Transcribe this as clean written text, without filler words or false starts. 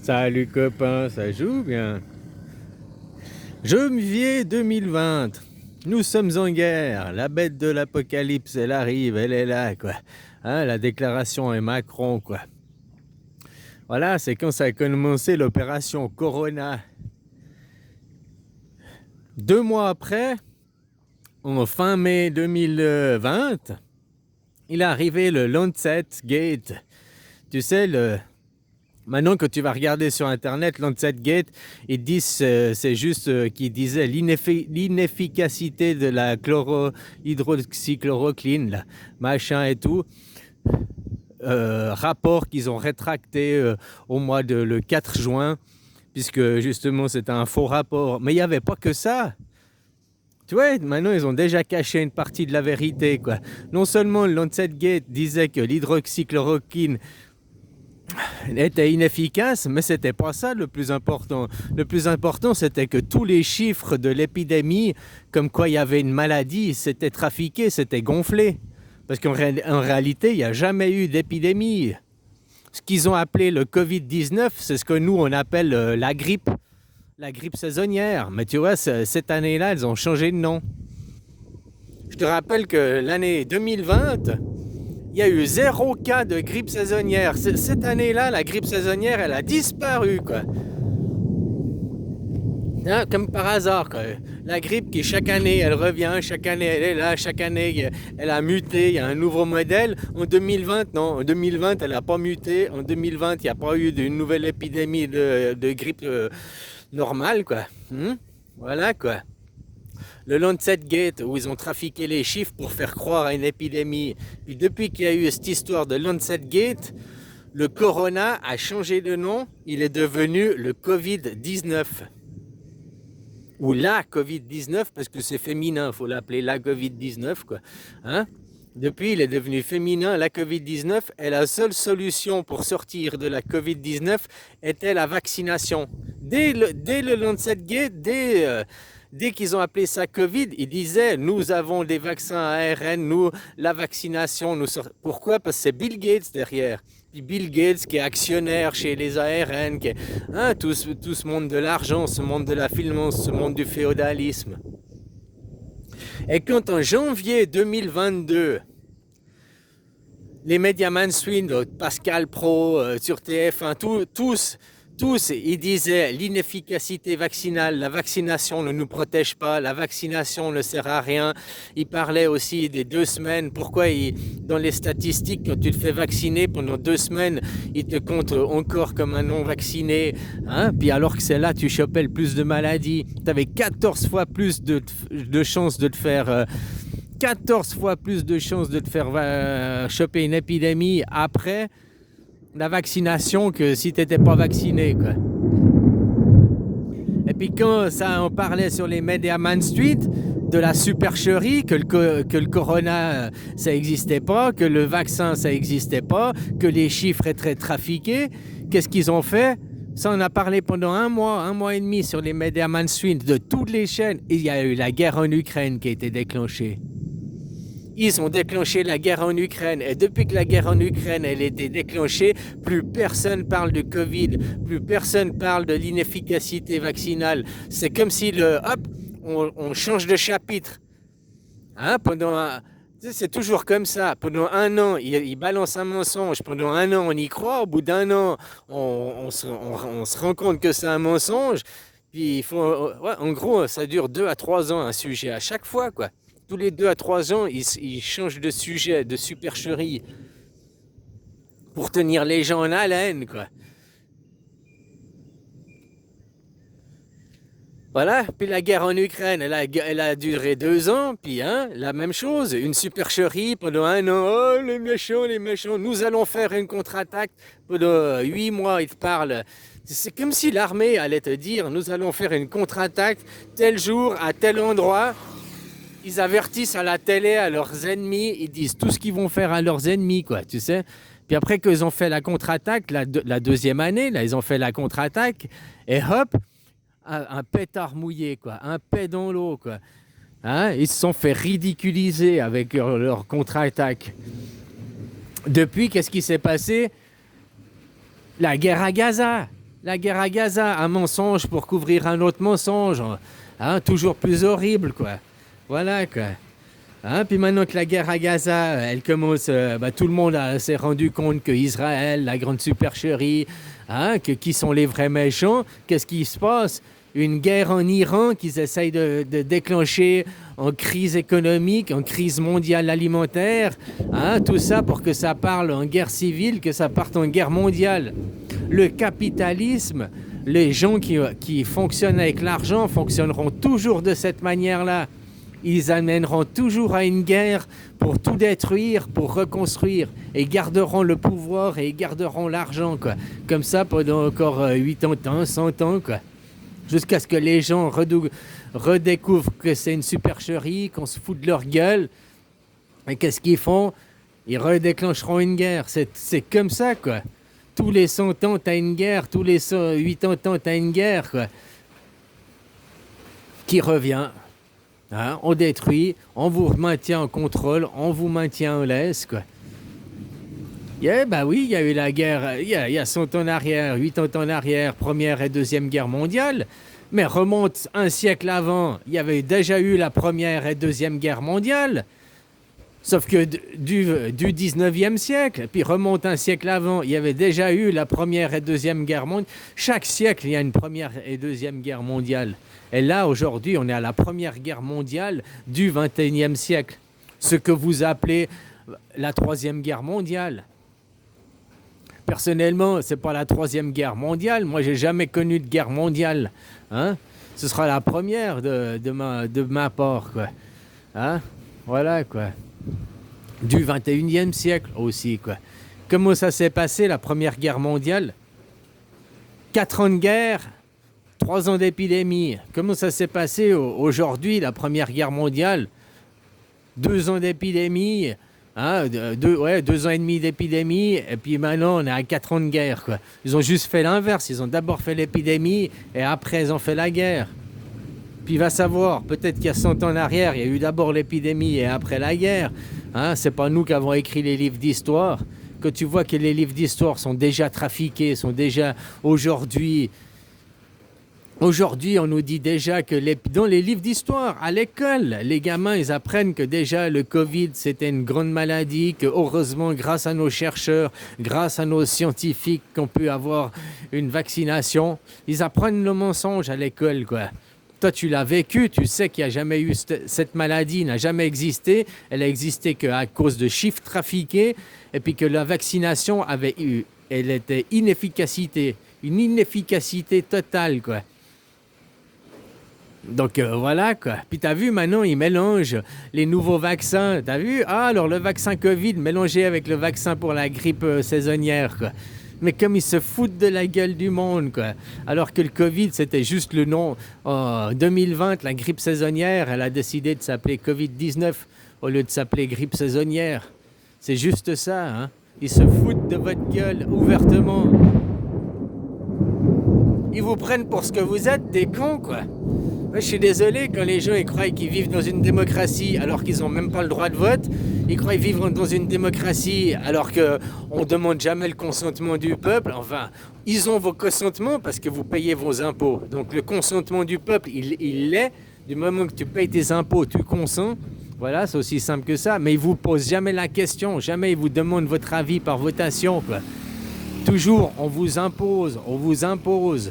Salut copain, ça joue bien. Janvier 2020. Nous sommes en guerre. La bête de l'apocalypse, elle arrive, elle est là, quoi. Hein, la déclaration est Macron, quoi. Voilà, c'est quand ça a commencé l'opération Corona. 2 mois après, en fin mai 2020, il est arrivé le Lancet Gate. Tu sais, maintenant, quand tu vas regarder sur Internet, Lancet Gate, ils disent, c'est juste qu'ils disaient l'inefficacité de la hydroxychloroquine, là, machin et tout. Rapport qu'ils ont rétracté au mois de le 4 juin, puisque justement c'était un faux rapport. Mais il n'y avait pas que ça. Tu vois, maintenant ils ont déjà caché une partie de la vérité, quoi. Non seulement le Lancet Gate disait que l'hydroxychloroquine était inefficace, mais c'était pas ça le plus important. Le plus important, c'était que tous les chiffres de l'épidémie, comme quoi il y avait une maladie, c'était trafiqué, c'était gonflé. Parce qu'en réalité, il n'y a jamais eu d'épidémie. Ce qu'ils ont appelé le Covid-19, c'est ce que nous, on appelle la grippe saisonnière. Mais tu vois, cette année-là, ils ont changé de nom. Je te rappelle que l'année 2020, il y a eu 0 cas de grippe saisonnière. Cette année-là, la grippe saisonnière, elle a disparu, quoi. Hein, comme par hasard, quoi. La grippe qui chaque année elle revient, chaque année elle est là, chaque année elle a muté, il y a un nouveau modèle. En 2020, non, en 2020 elle n'a pas muté, en 2020 il n'y a pas eu d'une nouvelle épidémie de grippe normale, quoi. Voilà, quoi. Le Lancet Gate, où ils ont trafiqué les chiffres pour faire croire à une épidémie. Puis depuis qu'il y a eu cette histoire de Lancet Gate, le Corona a changé de nom, il est devenu le Covid-19. Ou la Covid-19, parce que c'est féminin, il faut l'appeler la Covid-19, quoi. Hein? Depuis, il est devenu féminin, la Covid-19, et la seule solution pour sortir de la Covid-19 était la vaccination. Dès le Lancet Gate, dès qu'ils ont appelé ça Covid, ils disaient, nous avons des vaccins ARN, nous, la vaccination, Pourquoi? Parce que c'est Bill Gates derrière. Bill Gates qui est actionnaire chez les ARN, tout ce monde de l'argent, ce monde de la finance, ce monde du féodalisme. Et quand en janvier 2022, les médias mainstream, Pascal Pro, sur TF1, tous, ils disaient l'inefficacité vaccinale, la vaccination ne nous protège pas, la vaccination ne sert à rien. Ils parlaient aussi des 2 semaines. Pourquoi dans les statistiques, quand tu te fais vacciner pendant 2 semaines, ils te comptent encore comme un non-vacciné, hein? Puis alors que c'est là, tu chopais le plus de maladies. Tu avais 14 fois plus de chances de te faire... 14 fois plus de chances de te faire choper une épidémie après la vaccination que si tu n'étais pas vacciné, quoi. Et puis quand ça on parlait sur les médias Main Street de la supercherie, que le corona ça n'existait pas, que le vaccin ça n'existait pas, que les chiffres étaient trafiqués, qu'est-ce qu'ils ont fait? Ça on a parlé pendant un mois et demi sur les médias Main Street de toutes les chaînes. Et il y a eu la guerre en Ukraine qui a été déclenchée. Ils ont déclenché la guerre en Ukraine et depuis que la guerre en Ukraine elle a été déclenchée, plus personne parle de Covid, plus personne parle de l'inefficacité vaccinale. C'est comme si on change de chapitre. Hein, c'est toujours comme ça. Pendant un an, ils balancent un mensonge. Pendant un an, on y croit. Au bout d'un an, on se rend compte que c'est un mensonge. Puis en gros, ça dure 2 à 3 ans un sujet à chaque fois, quoi. Tous les 2 à 3 ans, ils changent de sujet, de supercherie pour tenir les gens en haleine, quoi. Voilà, puis la guerre en Ukraine, elle a duré 2 ans, puis la même chose, une supercherie pendant un an. Oh, les méchants, nous allons faire une contre-attaque. Pendant 8 mois, ils te parlent. C'est comme si l'armée allait te dire, nous allons faire une contre-attaque tel jour, à tel endroit. Ils avertissent à la télé, à leurs ennemis, ils disent tout ce qu'ils vont faire à leurs ennemis, quoi, tu sais. Puis après qu'ils ont fait la contre-attaque, la 2e année, là, ils ont fait la contre-attaque, et hop, un pétard mouillé, quoi, un pet dans l'eau, quoi. Hein, ils se sont fait ridiculiser avec leur contre-attaque. Depuis, qu'est-ce qui s'est passé? La guerre à Gaza. La guerre à Gaza, un mensonge pour couvrir un autre mensonge. Hein, toujours plus horrible, quoi. Voilà, quoi. Hein, puis maintenant que la guerre à Gaza, elle commence, tout le monde s'est rendu compte que Israël, la grande supercherie, hein, qui sont les vrais méchants. Qu'est-ce qui se passe? Une guerre en Iran qu'ils essayent de déclencher en crise économique, en crise mondiale alimentaire. Hein, tout ça pour que ça parle en guerre civile, que ça parte en guerre mondiale. Le capitalisme, les gens qui fonctionnent avec l'argent fonctionneront toujours de cette manière-là. Ils amèneront toujours à une guerre pour tout détruire, pour reconstruire. Et garderont le pouvoir et garderont l'argent, quoi. Comme ça pendant encore 80 ans, 100 ans, quoi. Jusqu'à ce que les gens redécouvrent que c'est une supercherie, qu'on se fout de leur gueule. Et qu'est-ce qu'ils font? Ils redéclencheront une guerre. C'est comme ça, quoi. Tous les 100 ans, t'as une guerre. Tous les 80 ans, t'as une guerre, quoi. Qui revient. Hein, on détruit, on vous maintient en contrôle, on vous maintient en laisse, quoi. Oui, il y a eu la guerre, il y a 100 ans en arrière, 80 ans en arrière, Première et Deuxième Guerre mondiale, mais remonte un siècle avant, il y avait déjà eu la Première et Deuxième Guerre mondiale, sauf que du 19e siècle, puis remonte un siècle avant, il y avait déjà eu la Première et Deuxième Guerre mondiale. Chaque siècle, il y a une Première et Deuxième Guerre mondiale. Et là, aujourd'hui, on est à la Première Guerre mondiale du 21e siècle, ce que vous appelez la Troisième Guerre mondiale. Personnellement, c'est pas la Troisième Guerre mondiale. Moi, j'ai jamais connu de guerre mondiale. Hein? Ce sera la première de ma part, quoi. Hein? Voilà, quoi. Du 21e siècle aussi, quoi. Comment ça s'est passé, la Première Guerre mondiale? 4 ans de guerre, 3 ans d'épidémie. Comment ça s'est passé aujourd'hui, la Première Guerre mondiale? 2 ans d'épidémie, hein, 2 ans et demi d'épidémie, et puis maintenant on est à 4 ans de guerre, quoi. Ils ont juste fait l'inverse, ils ont d'abord fait l'épidémie, et après ils ont fait la guerre. Puis va savoir, peut-être qu'il y a 100 ans en arrière, il y a eu d'abord l'épidémie et après la guerre. Hein, c'est pas nous qui avons écrit les livres d'histoire. Que tu vois que les livres d'histoire sont déjà trafiqués, sont déjà aujourd'hui... Aujourd'hui, on nous dit déjà que dans les livres d'histoire, à l'école, les gamins, ils apprennent que déjà le Covid, c'était une grande maladie, que heureusement, grâce à nos chercheurs, grâce à nos scientifiques, qu'on peut avoir une vaccination. Ils apprennent le mensonge à l'école, quoi. Toi, tu l'as vécu, tu sais qu'il n'y a jamais eu cette maladie, n'a jamais existé. Elle a existé qu'à cause de chiffres trafiqués, et puis que la vaccination elle était une inefficacité totale, quoi. Donc voilà, quoi. Puis t'as vu, maintenant, ils mélangent les nouveaux vaccins. T'as vu? Ah, alors le vaccin Covid mélangé avec le vaccin pour la grippe saisonnière, quoi. Mais comme ils se foutent de la gueule du monde, quoi. Alors que le Covid, c'était juste le nom. En 2020, la grippe saisonnière, elle a décidé de s'appeler Covid-19 au lieu de s'appeler grippe saisonnière. C'est juste ça, hein. Ils se foutent de votre gueule ouvertement. Ils vous prennent pour ce que vous êtes, des cons, quoi. Moi, je suis désolé quand les gens ils croient qu'ils vivent dans une démocratie alors qu'ils n'ont même pas le droit de vote. Ils croient vivre dans une démocratie alors qu'on ne demande jamais le consentement du peuple. Enfin, ils ont vos consentements parce que vous payez vos impôts. Donc le consentement du peuple, il l'est. Du moment que tu payes tes impôts, tu consens. Voilà, c'est aussi simple que ça. Mais ils ne vous posent jamais la question. Jamais ils vous demandent votre avis par votation, quoi. Toujours, on vous impose, on vous impose.